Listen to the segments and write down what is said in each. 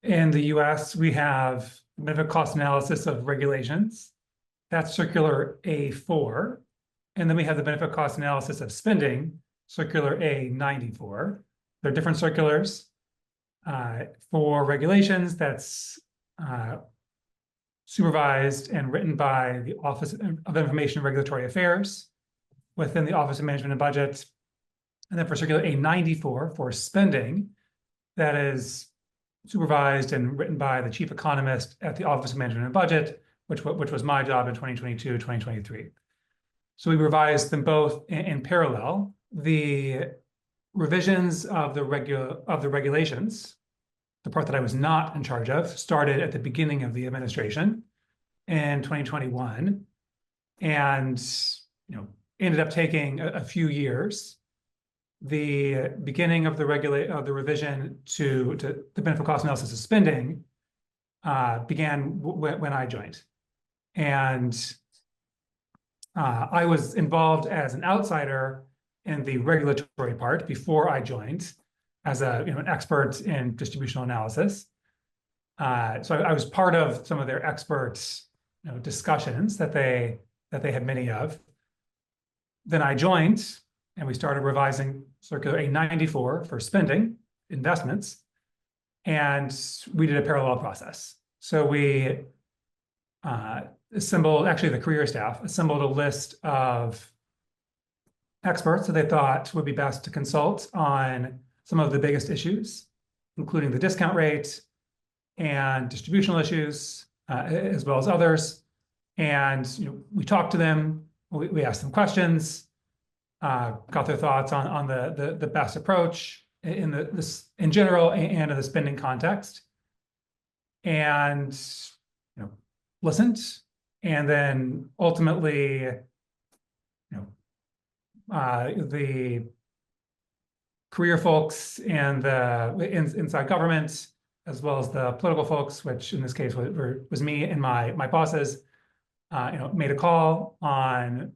in the US, we have benefit cost analysis of regulations. That's circular A4. And then we have the benefit cost analysis of spending, circular A94. They're different circulars. For regulations, that's supervised and written by the Office of Information and Regulatory Affairs within the Office of Management and Budget. And then for circular A94 for spending, that is supervised and written by the chief economist at the Office of Management and Budget, which was my job in 2022, 2023. So we revised them both in parallel. The revisions of the regulations, the part that I was not in charge of, started at the beginning of the administration in 2021, and ended up taking a few years. The beginning of the revision to the benefit cost analysis of spending began when I joined, and I was involved as an outsider in the regulatory part before I joined, as an expert in distributional analysis. So I was part of some of their experts discussions that they had many of. Then I joined, and we started revising circular A94 for spending investments, and we did a parallel process. So we the career staff assembled a list of experts that they thought would be best to consult on some of the biggest issues, including the discount rate and distributional issues, as well as others. And we talked to them, we asked them questions, got their thoughts on the best approach in general and in the spending context, and listened, and then ultimately the career folks and the inside government, as well as the political folks, which in this case was me and my bosses, made a call on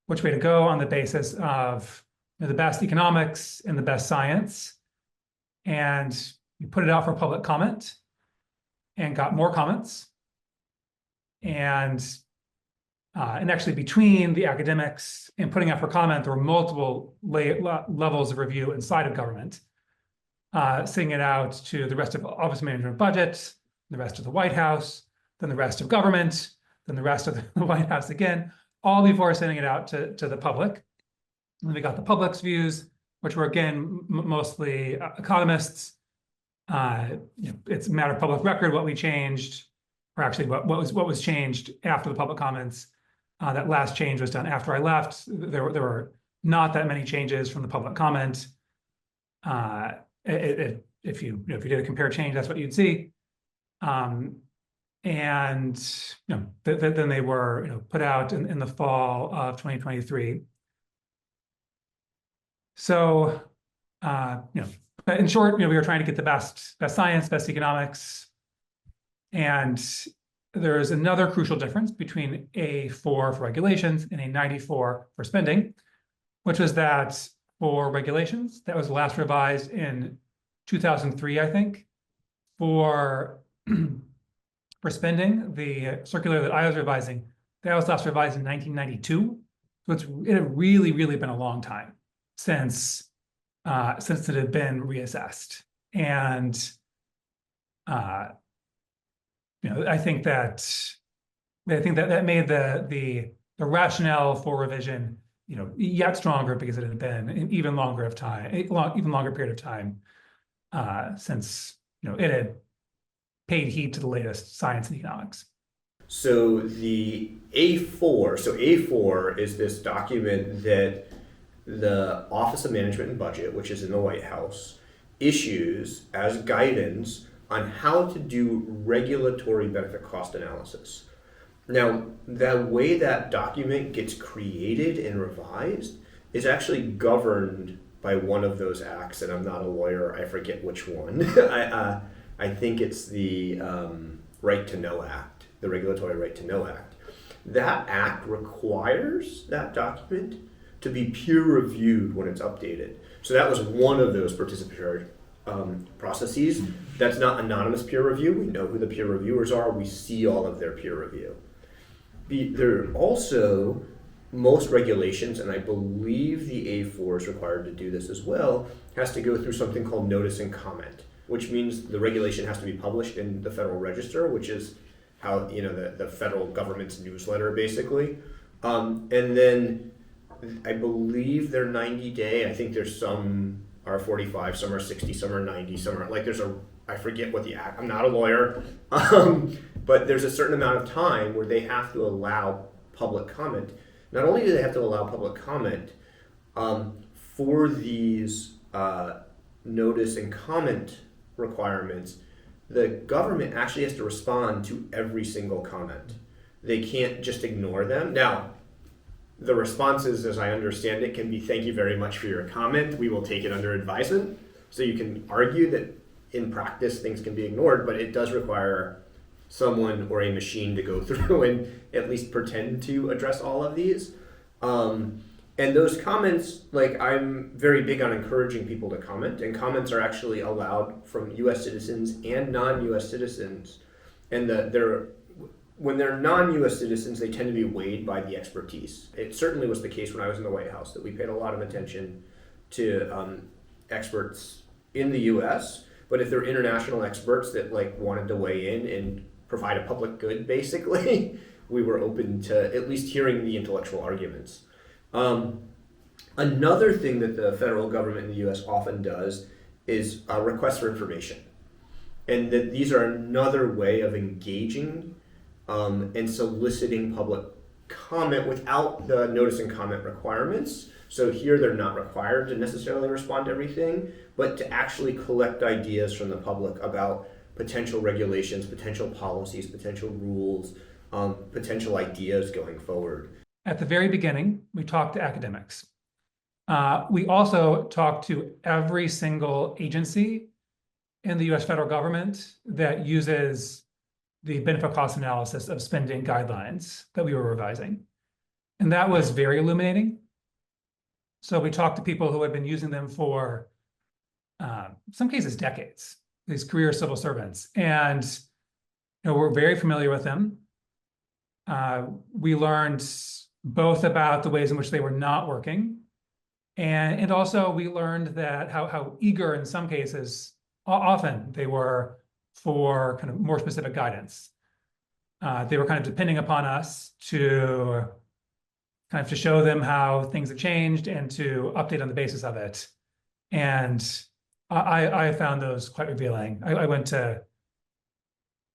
which way to go on the basis of the best economics and the best science. And we put it out for public comment and got more comments. And actually between the academics and putting out for comment, there were multiple levels of review inside of government, sending it out to the rest of Office of Management and Budget, the rest of the White House, then the rest of government, then the rest of the White House again, all before sending it out to the public. And we got the public's views, which were again mostly economists. It's a matter of public record what we changed, or actually what was changed after the public comments. That last change was done after I left. There were not that many changes from the public comment. If you did a compare change, that's what you'd see. And then they were put out in the fall of 2023. So but in short, we were trying to get the best science, best economics, and there's another crucial difference between A4 for regulations and A94 for spending, which was that for regulations, that was last revised in 2003, I think. For spending, the circular that I was revising, that was last revised in 1992. So it had really, really been a long time since it had been reassessed. And I think that made the rationale for revision yet stronger, because it had been an even longer period of time since it had paid heed to the latest science and economics. So the A4 is this document that the Office of Management and Budget, which is in the White House, issues as guidance on how to do regulatory benefit cost analysis. Now, the way that document gets created and revised is actually governed by one of those acts, and I'm not a lawyer, I forget which one. I think it's the Right to Know Act, the Regulatory Right to Know Act. That act requires that document to be peer reviewed when it's updated. So that was one of those participatory processes. That's not anonymous peer review. We know who the peer reviewers are. We see all of their peer review. There are also most regulations, and I believe the A4 is required to do this as well, has to go through something called notice and comment, which means the regulation has to be published in the Federal Register, which is how, the federal government's newsletter, basically. And then I believe they're 90-day. I think there's some are 45, some are 60, some are 90, some are I forget what I'm not a lawyer, but there's a certain amount of time where they have to allow public comment. Not only do they have to allow public comment for these notice and comment requirements, the government actually has to respond to every single comment. They can't just ignore them. Now, the responses, as I understand it, can be, thank you very much for your comment. We will take it under advisement. So you can argue that in practice things can be ignored, but it does require someone or a machine to go through and at least pretend to address all of these. And those comments, I'm very big on encouraging people to comment, and comments are actually allowed from US citizens and non-US citizens. And when they're non-US citizens, they tend to be weighed by the expertise. It certainly was the case when I was in the White House that we paid a lot of attention to experts in the US, but if they're international experts that wanted to weigh in and provide a public good, basically, we were open to at least hearing the intellectual arguments. Another thing that the federal government in the US often does is requests for information. And that these are another way of engaging and soliciting public comment without the notice and comment requirements. So here they're not required to necessarily respond to everything, but to actually collect ideas from the public about potential regulations, potential policies, potential rules, potential ideas going forward. At the very beginning, we talked to academics. We also talked to every single agency in the US federal government that uses the benefit cost analysis of spending guidelines that we were revising. And that was very illuminating. So we talked to people who had been using them for, some cases, decades, these career civil servants. And we're very familiar with them. We learned both about the ways in which they were not working. And also we learned that how eager in some cases, often they were for kind of more specific guidance. They were kind of depending upon us to show them how things have changed and to update on the basis of it. And I found those quite revealing. I went to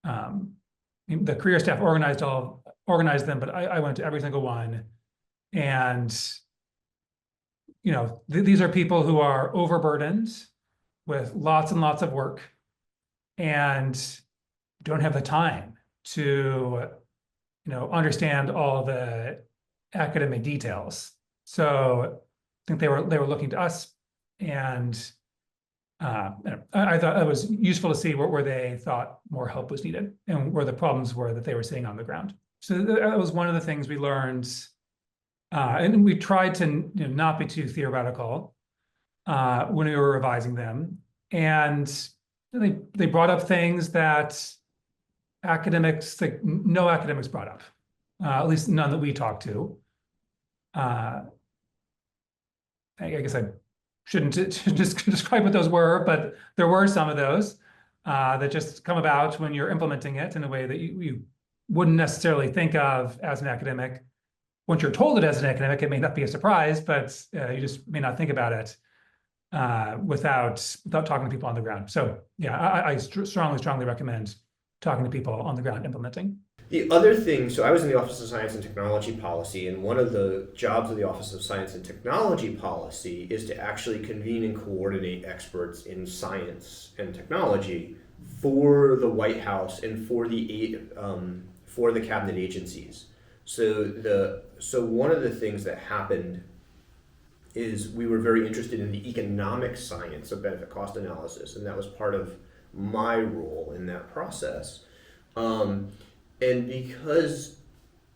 the career staff organized them, but I went to every single one. And these are people who are overburdened with lots and lots of work and don't have the time to understand all the academic details. So I think they were looking to us, and I thought it was useful to see where they thought more help was needed and where the problems were that they were seeing on the ground. So that was one of the things we learned, and we tried to not be too theoretical when we were revising them. And they brought up things that no academics brought up, at least none that we talked to. I guess I shouldn't just describe what those were, but there were some of those that just come about when you're implementing it in a way that you wouldn't necessarily think of as an academic. Once you're told it as an academic, it may not be a surprise, but you just may not think about it without talking to people on the ground. So yeah, I strongly recommend talking to people on the ground implementing. The other thing, so I was in the Office of Science and Technology Policy, and one of the jobs of the Office of Science and Technology Policy is to actually convene and coordinate experts in science and technology for the White House and for the cabinet agencies. So one of the things that happened is we were very interested in the economic science of benefit cost analysis, and that was part of my role in that process. And because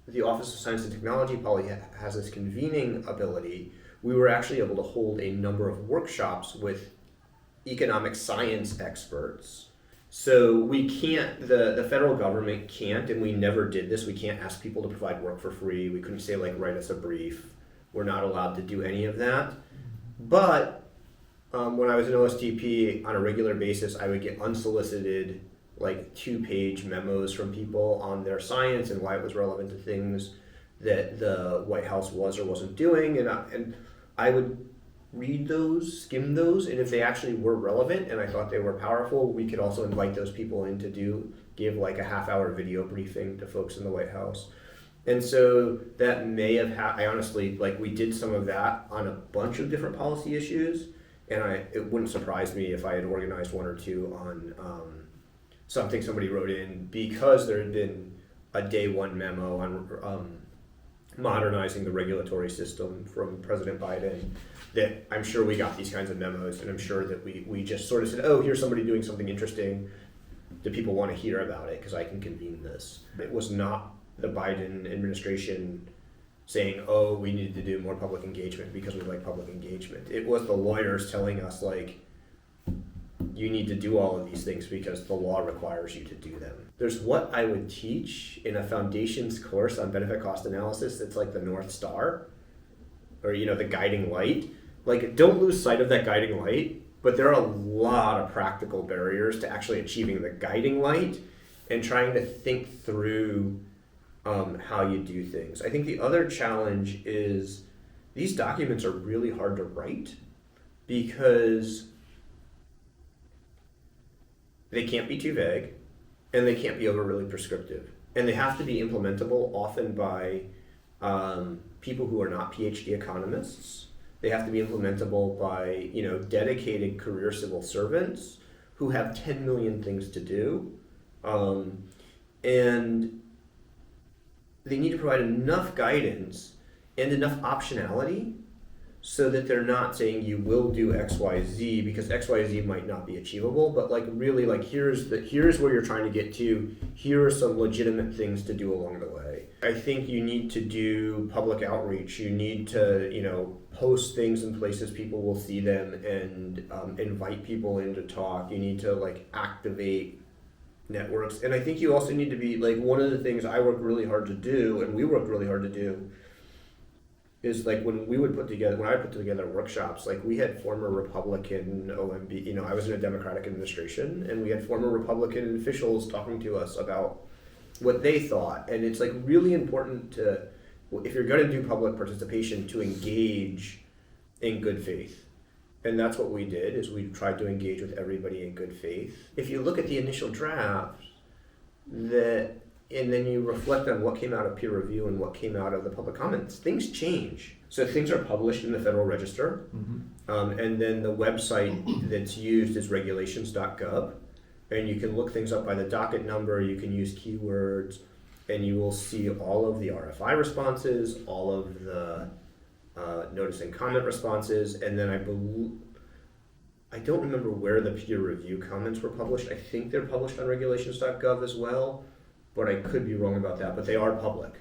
the Office of Science and Technology Policy has this convening ability, we were actually able to hold a number of workshops with economic science experts So we can't, the federal government can't, and we never did this, we can't ask people to provide work for free. We couldn't say like, write us a brief. We're not allowed to do any of that. But when I was in OSTP on a regular basis, I would get unsolicited like 2-page memos from people on their science and why it was relevant to things that the White House was or wasn't doing. And I would read those, skim those, and if they actually were relevant and I thought they were powerful, we could also invite those people in to give like a half-hour video briefing to folks in the White House. And so that may have I honestly, like, we did some of that on a bunch of different policy issues, and it wouldn't surprise me if I had organized one or two on something somebody wrote in, because there had been a day one memo on modernizing the regulatory system from President Biden, that I'm sure we got these kinds of memos, and I'm sure that we just sort of said, oh, here's somebody doing something interesting. Do people want to hear about it? Because I can convene this. It was not the Biden administration saying, oh, we need to do more public engagement because we like public engagement. It was the lawyers telling us, like, you need to do all of these things because the law requires you to do them. There's what I would teach in a foundations course on benefit cost analysis that's like the North Star, or the guiding light. Like, don't lose sight of that guiding light, but there are a lot of practical barriers to actually achieving the guiding light and trying to think through how you do things. I think the other challenge is these documents are really hard to write because they can't be too vague and they can't be over really prescriptive. And they have to be implementable often by people who are not PhD economists. They have to be implementable by dedicated career civil servants who have 10 million things to do. And they need to provide enough guidance and enough optionality so that they're not saying you will do XYZ because XYZ might not be achievable, but like really like here's where you're trying to get to, here are some legitimate things to do along the way. I think you need to do public outreach. You need to post things in places people will see them and invite people in to talk. You need to like activate networks. And I think you also need to be like, one of the things I worked really hard to do, and we worked really hard to do, is like when I put together workshops, like we had former Republican OMB, I was in a Democratic administration, and we had former Republican officials talking to us about what they thought. And it's like really important to, if you're going to do public participation, to engage in good faith. And that's what we did, is we tried to engage with everybody in good faith. If you look at the initial draft, and then you reflect on what came out of peer review and what came out of the public comments, things change. So things are published in the Federal Register, and then the website that's used is regulations.gov, and you can look things up by the docket number, you can use keywords, and you will see all of the RFI responses, all of the notice and comment responses, and then I don't remember where the peer review comments were published. I think they're published on regulations.gov as well, but I could be wrong about that, but they are public.